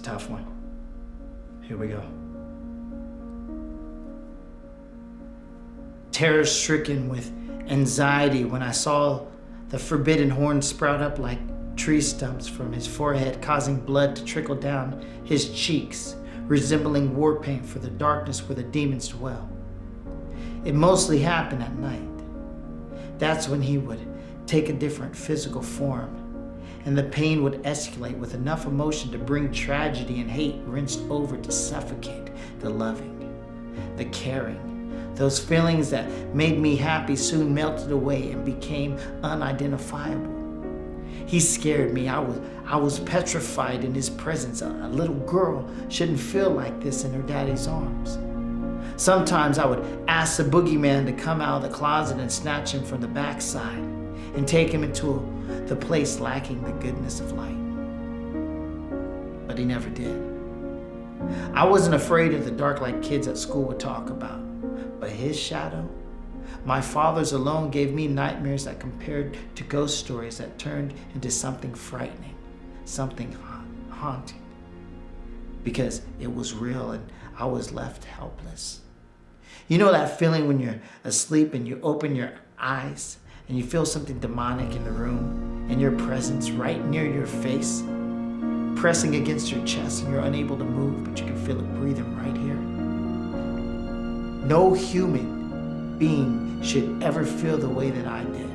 tough one. Here we go. Terror-stricken with anxiety when I saw the forbidden horn sprout up like tree stumps from his forehead, causing blood to trickle down his cheeks, resembling war paint for the darkness where the demons dwell. It mostly happened at night. That's when he would take a different physical form, and the pain would escalate with enough emotion to bring tragedy and hate rinsed over to suffocate the loving, the caring. Those feelings that made me happy soon melted away and became unidentifiable. He scared me. I was petrified in his presence. A little girl shouldn't feel like this in her daddy's arms. Sometimes I would ask the boogeyman to come out of the closet and snatch him from the backside and take him into the place lacking the goodness of light. But he never did. I wasn't afraid of the dark like kids at school would talk about, but his shadow, my father's alone, gave me nightmares that compared to ghost stories that turned into something frightening, something haunting, because it was real and I was left helpless. You know that feeling when you're asleep and you open your eyes and you feel something demonic in the room and your presence right near your face, pressing against your chest, and you're unable to move, but you can feel it breathing right here? No human being should ever feel the way that I did.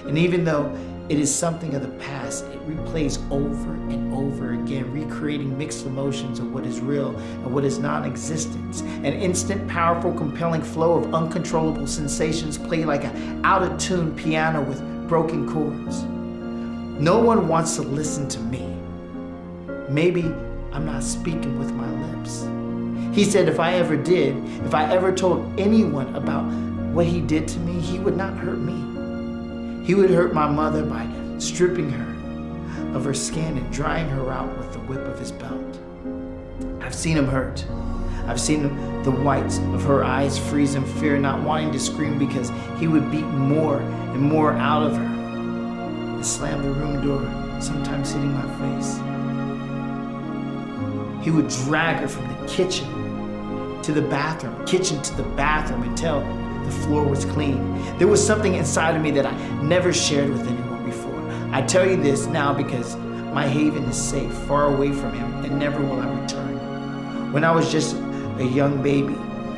And even though it is something of the past, it replays over and over again, recreating mixed emotions of what is real and what is non-existent. An instant, powerful, compelling flow of uncontrollable sensations play like an out-of-tune piano with broken chords. No one wants to listen to me. Maybe I'm not speaking with my lips. He said if I ever did, if I ever told anyone about what he did to me, he would not hurt me. He would hurt my mother by stripping her of her skin and drying her out with the whip of his belt. I've seen him hurt. I've seen the whites of her eyes freeze in fear, not wanting to scream because he would beat more and more out of her and slam the room door, sometimes hitting my face. He would drag her from the kitchen to the bathroom until the floor was clean. There was something inside of me that I never shared with anyone before. I tell you this now because my haven is safe, far away from him, and never will I return. When I was just a young baby,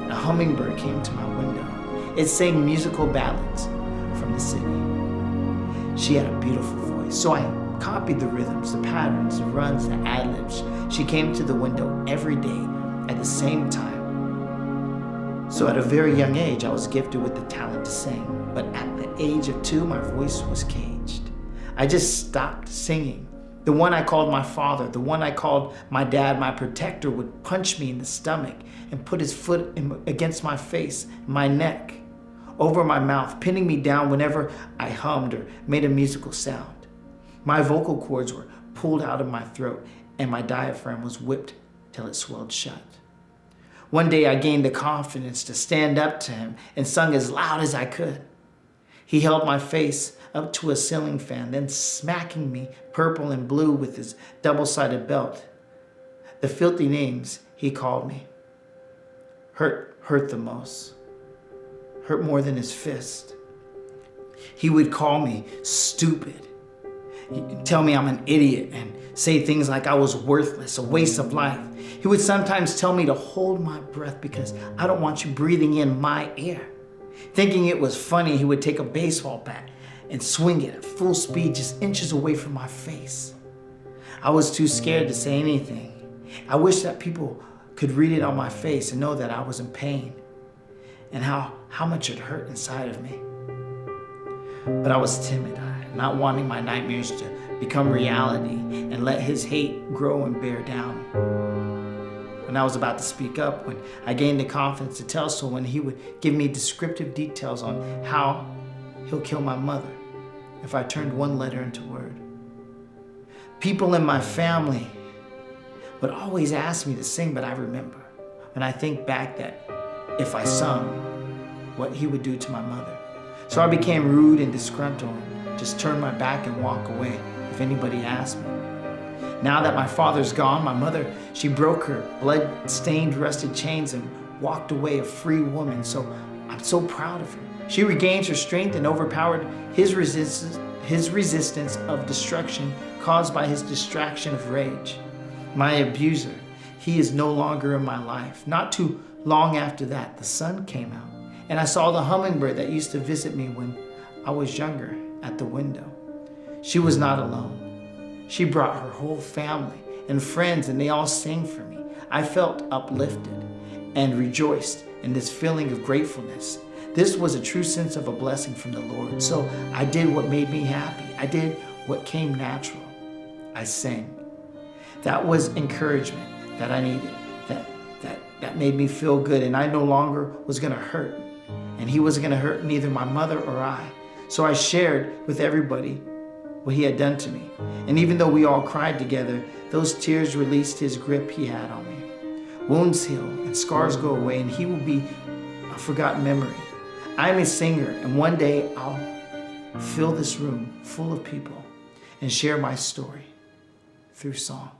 a hummingbird came to my window. It sang musical ballads from the city. She had a beautiful voice, so I copied the rhythms, the patterns, the runs, the ad-libs. She came to the window every day at the same time. So at a very young age, I was gifted with the talent to sing. But at the age of 2, my voice was caged. I just stopped singing. The one I called my father, the one I called my dad, my protector, would punch me in the stomach and put his foot against my face, my neck, over my mouth, pinning me down whenever I hummed or made a musical sound. My vocal cords were pulled out of my throat and my diaphragm was whipped till it swelled shut. One day I gained the confidence to stand up to him and sung as loud as I could. He held my face up to a ceiling fan, then smacking me purple and blue with his double-sided belt. The filthy names he called me hurt the most, hurt more than his fist. He would call me stupid, he'd tell me I'm an idiot, and say things like I was worthless, a waste of life. He would sometimes tell me to hold my breath because I don't want you breathing in my air. Thinking it was funny, he would take a baseball bat and swing it at full speed just inches away from my face. I was too scared to say anything. I wish that people could read it on my face and know that I was in pain and how much it hurt inside of me. But I was timid, not wanting my nightmares to become reality and let his hate grow and bear down. When I was about to speak up, when I gained the confidence to tell someone, he would give me descriptive details on how he'll kill my mother if I turned one letter into word. People in my family would always ask me to sing, but I remember when I think back that if I sung, what he would do to my mother. So I became rude and disgruntled, just turned my back and walked away if anybody asked me. Now that my father's gone, my mother, she broke her blood-stained, rusted chains and walked away a free woman. So I'm so proud of her. She regained her strength and overpowered his resistance of destruction caused by his distraction of rage. My abuser, he is no longer in my life. Not too long after that, the sun came out, and I saw the hummingbird that used to visit me when I was younger at the window. She was not alone. She brought her whole family and friends, and they all sang for me. I felt uplifted and rejoiced in this feeling of gratefulness. This was a true sense of a blessing from the Lord. So I did what made me happy. I did what came natural. I sang. That was encouragement that I needed, that made me feel good, and I no longer was gonna hurt. And he wasn't gonna hurt neither my mother or I. So I shared with everybody what he had done to me. And even though we all cried together, those tears released his grip he had on me. Wounds heal and scars go away, and he will be a forgotten memory. I'm a singer, and one day I'll fill this room full of people and share my story through song.